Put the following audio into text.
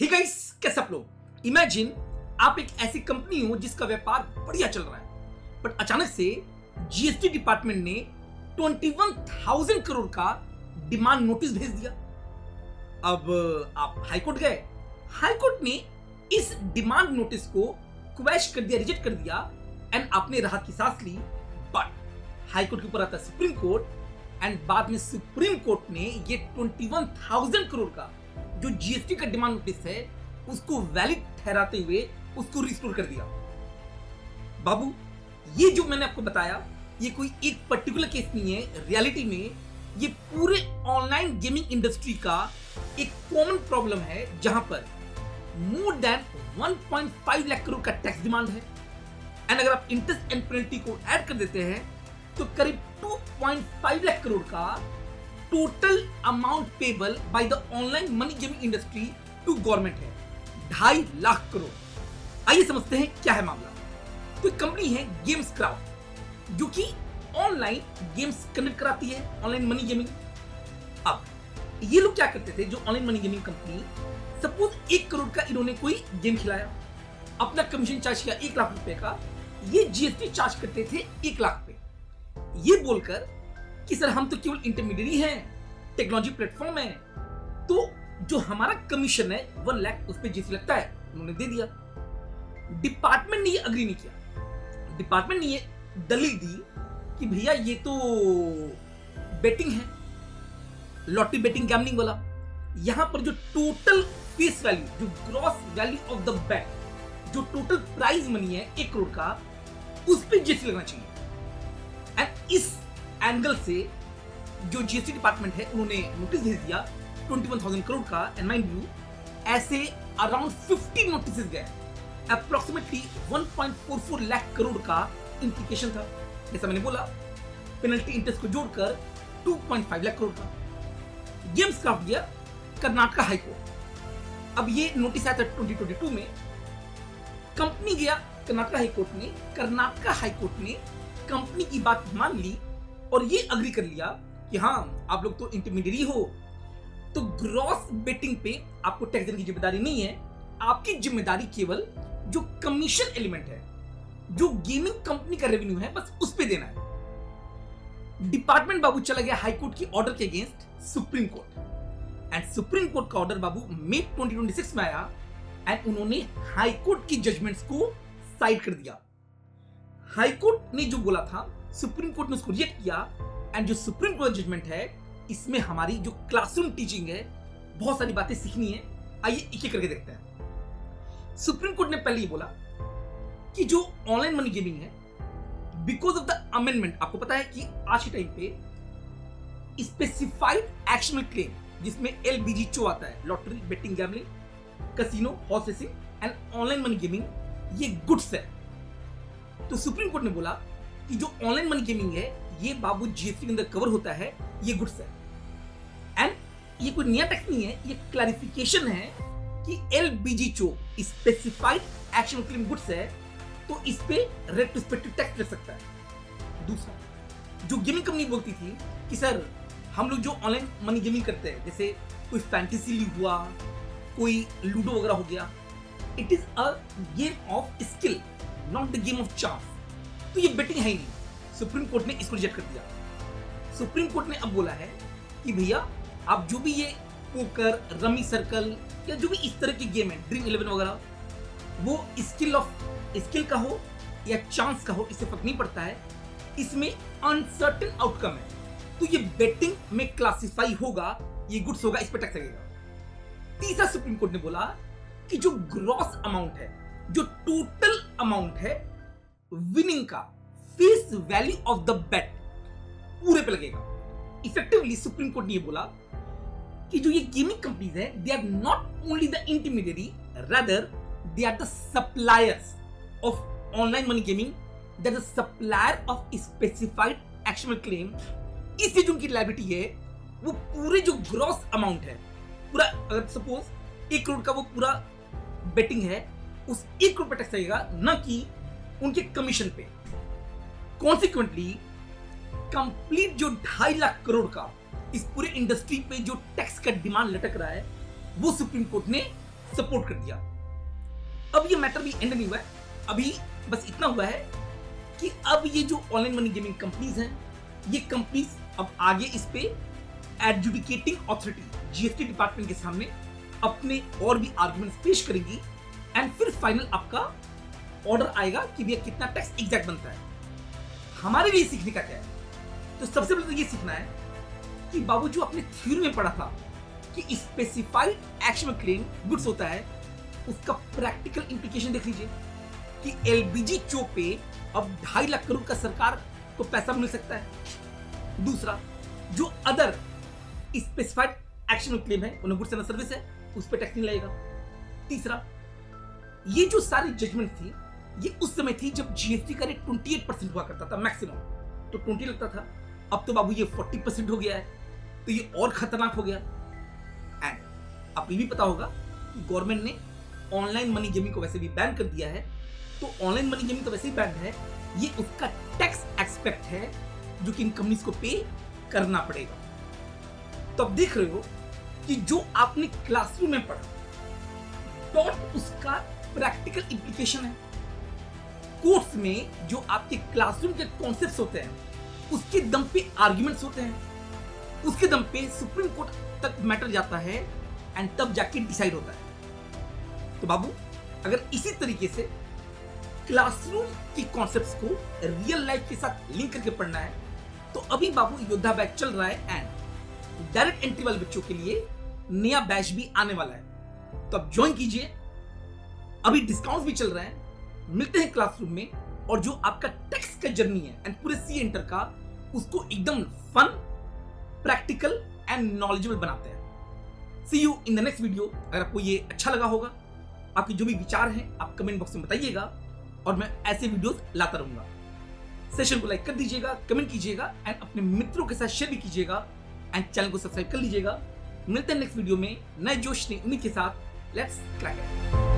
Hey guys, कैसे आप लोग? इमेजिन आप एक ऐसी कंपनी हो जिसका व्यापार बढ़िया चल रहा है, बट अचानक से जीएसटी डिपार्टमेंट ने 21,000 करोड़ का डिमांड नोटिस भेज दिया। अब आप हाईकोर्ट गए, हाईकोर्ट ने इस डिमांड नोटिस को क्वैश कर दिया, रिजेक्ट कर दिया एंड आपने राहत की सांस ली। बट हाईकोर्ट के ऊपर आता सुप्रीम कोर्ट एंड बाद में सुप्रीम कोर्ट ने ये 21,000 करोड़ का जो जीएसटी का डिमांड नोटिस है उसको वैलिड ठहराते हुए उसको रिस्टोर कर दिया। बाबू, ये जो मैंने आपको बताया ये कोई एक पर्टिकुलर केस नहीं है, रियलिटी में ये पूरे ऑनलाइन गेमिंग इंडस्ट्री का एक कॉमन प्रॉब्लम है जहां पर मोर देन 1.5 लाख करोड़ का टैक्स डिमांड है एंड अगर आप इंटरेस्ट एंड पेनल्टी को ऐड कर देते हैं तो करीब 2.5 लाख करोड़ का total amount payable by the online money gaming industry to government है, 2.5 लाख करोड़। आइए समझते हैं क्या है मामला। तो एक कंपनी है गेम्स क्राफ्ट जो कि ऑनलाइन गेम्स कनेक्ट कराती है, ऑनलाइन मनी गेमिंग। अब ये लोग क्या करते थे, जो online money gaming company, suppose 1 crore का इन्होंने कोई गेम खिलाया, अपना कमीशन चार्ज किया 1 लाख रुपए का, ये जीएसटी चार्ज करते थे 1 लाख पे, ये बोलकर कि सर हम तो केवल इंटरमीडियरी हैं, टेक्नोलॉजी प्लेटफॉर्म है, तो जो हमारा कमीशन है 1 लाख उस पर जीएसटी लगता है, उन्होंने दे दिया। डिपार्टमेंट ने ये अग्री नहीं किया, डिपार्टमेंट ने ये दलील दी कि भैया ये तो बेटिंग है, लॉटरी बेटिंग गैम्बलिंग वाला, यहां पर जो टोटल फेस वैल्यू, जो ग्रॉस वैल्यू ऑफ द बेट, जो टोटल प्राइज मनी है 1 करोड़ का, उस पर जीएसटी लगना चाहिए। एंड इस एंगल से जो जीएसटी डिपार्टमेंट है उन्होंने नोटिस भेज दिया 21,000 करोड़ का। एंड माइंड यू, ऐसे अराउंड 50 नोटिस गए, अप्रोक्सीमेटली 1.44 लाख करोड़ का इंप्लीकेशन था। जैसा मैंने बोला, पेनल्टी इंटरेस्ट को जोड़कर 2.5 लाख करोड़ का। गेम्स क्राफ्ट गया कर्नाटक हाई कोर्ट। अब ये नोटिस आया था 2022 में, कंपनी गया कर्नाटक हाई कोर्ट में, कर्नाटक हाई कोर्ट ने कंपनी की बात मान ली और ये अग्री कर लिया कि हाँ आप लोग तो इंटरमीडियरी हो, तो ग्रॉस बेटिंग पे आपको टैक्स देने की जिम्मेदारी नहीं है, आपकी जिम्मेदारी केवल जो कमीशन एलिमेंट है, जो गेमिंग कंपनी का रेवेन्यू है, बस उस पे देना है। डिपार्टमेंट बाबू चला गया हाई कोर्ट की ऑर्डर के against supreme court and supreme court का ऑर्डर बाबू मई 2026 में आया एंड उन्होंने हाई कोर्ट की जजमेंट्स को साइड कर दिया। हाई कोर्ट ने जो बोला था सुप्रीम कोर्ट ने उसको रिजेक्ट किया एंड जो सुप्रीम कोर्ट जजमेंट है इसमें हमारी जो क्लासरूम टीचिंग है, बहुत सारी बातें सीखनी है। आइए एक एक करके देखते हैं। सुप्रीम कोर्ट ने पहले ये बोला कि जो ऑनलाइन मनी गेमिंग है, बिकॉज ऑफ द अमेंडमेंट, आपको पता है कि आज के टाइम पे स्पेसिफाइड एक्शनल क्लेम जिसमें LBGCHO आता है, lottery betting gambling, casino, horse racing and online money gaming, ये गुड्स है। तो सुप्रीम कोर्ट ने बोला कि जो ऑनलाइन मनी गेमिंग है ये बाबू जीएसटी के अंदर कवर होता है, ये गुड्स है। एंड ये कोई नया टैक्स नहीं है, ये क्लैरिफिकेशन है कि LBGCHO specified action claim goods है, तो इस पे रेट्रोस्पेक्टिव टैक्स लग सकता है। दूसरा, जो गेमिंग कंपनी बोलती थी कि सर हम लोग जो ऑनलाइन मनी गेमिंग करते हैं, जैसे कोई फैंटेसी लीग हुआ, कोई लूडो वगैरह हो गया, it is a game of skill, not the game of chance, तो ये बेटिंग है ही नहीं। सुप्रीम कोर्ट ने इसको रिजेक्ट कर दिया। सुप्रीम कोर्ट ने अब बोला है कि भैया आप जो भी ये पोकर, रमी सर्कल या जो भी इस तरह के गेम है, ड्रीम 11 वगैरह, वो स्किल का हो या चांस का हो, इससे फर्क नहीं पड़ता है, इसमें अनसर्टेन आउटकम है, तो ये बेटिंग में क्लासिफाई होगा, ये गुड्स होगा, इस पर टैक्स लगेगा। तीसरा, सुप्रीम कोर्ट ने बोला कि जो ग्रॉस अमाउंट है, जो टोटल अमाउंट है विनिंग का, फेस वैल्यू ऑफ द बेट, पूरे पे लगेगा। इफेक्टिवली सुप्रीम कोर्ट ने ये बोला कि जो ये गेमिंग कंपनीज है, they are not only the intermediary, rather they are the suppliers of online money gaming, they are the supplier of specified actionable claim. इससे जो उनकी लायबिलिटी है वो पूरे जो ग्रॉस अमाउंट है, पूरा, अगर सपोज 1 करोड़ का वो पूरा बेटिंग है, उस 1 करोड़ पे टैक्स लगेगा, न कि उनके कमीशन पे। कॉन्सिक्वेंटली कंप्लीट जो 2.5 लाख करोड़ का इस पूरे इंडस्ट्री पे जो टैक्स का डिमांड लटक रहा है, वो सुप्रीम कोर्ट ने सपोर्ट कर दिया। अब ये मैटर भी एंड नहीं हुआ है, अभी बस इतना हुआ है कि अब ये जो ऑनलाइन मनी गेमिंग कंपनीज हैं, ये कंपनीज अब आगे इस पे एडजुडिकेटिंग अथॉरिटी जीएसटी डिपार्टमेंट के सामने अपने और भी आर्गुमेंट्स पेश करेगी एंड फिर फाइनल आपका ऑर्डर आएगा कि भैया कितना टैक्स एग्जैक्ट बनता है। हमारे लिए सीखने का क्या है? तो सबसे पहले तो ये सीखना है कि बाबू जो आपने थ्योरी में पढ़ा था कि स्पेसिफाइड एक्शन क्लेम गुड्स होता है, उसका प्रैक्टिकल इंप्लीकेशन देख लीजिए कि एलबीजी चो पे अब 2.5 लाख करोड़ का सरकार को पैसा मिल सकता है। दूसरा, जो अदर स्पेसिफाइड एक्शन क्लेम है, उन्हें गुड्स एंड सर्विस है, उस पर टैक्स नहीं लगेगा। तीसरा, ये जो सारी जजमेंट थी, ये उस समय थी जब जीएसटी का रेट 28% हुआ करता था मैक्सिमम, तो 20 लगता था। अब तो बाबू ये 40% हो गया है, तो ये और खतरनाक हो गया। एंड आपको ये भी पता होगा कि गवर्नमेंट ने ऑनलाइन मनी गेमिंग को वैसे भी बैन कर दिया है, तो ऑनलाइन मनी गेमिंग तो वैसे ही बैन है, ये उसका टैक्स एक्सपेक्ट है जो कि इन कंपनीज को पे करना पड़ेगा। तो अब देख रहे हो कि जो आपने क्लासरूम में पढ़ा डॉट उसका प्रैक्टिकल इंप्लीकेशन है। कोर्ट्स में जो आपके क्लासरूम के कॉन्सेप्ट्स होते हैं, उसके दम पे आर्ग्यूमेंट्स होते हैं, उसके दम पे सुप्रीम कोर्ट तक मैटर जाता है एंड तब जाके डिसाइड होता है। तो बाबू, अगर इसी तरीके से क्लासरूम की कॉन्सेप्ट्स को रियल लाइफ के साथ लिंक करके पढ़ना है, तो अभी बाबू योद्धा बैच चल रहा है एंड डायरेक्ट एंट्री वाले बच्चों के लिए नया बैच भी आने वाला है, तो अब ज्वाइन कीजिए। अभी डिस्काउंट भी चल रहा है। मिलते हैं क्लासरूम में, और जो आपका टैक्स का जर्नी है एंड पूरे सी एंटर का, उसको एकदम फन, प्रैक्टिकल एंड नॉलेजेबल बनाते हैं। See you in the next video. अगर आपको ये अच्छा लगा होगा, आपके जो भी विचार हैं आप कमेंट बॉक्स में बताइएगा, और मैं ऐसे वीडियोस लाता रहूंगा। सेशन को लाइक कर दीजिएगा, कमेंट कीजिएगा एंड अपने मित्रों के साथ शेयर भी कीजिएगा एंड चैनल को सब्सक्राइब कर लीजिएगा। मिलते हैं नेक्स्ट वीडियो में नए जोश नई उम्मीद के साथ। Let's crack it.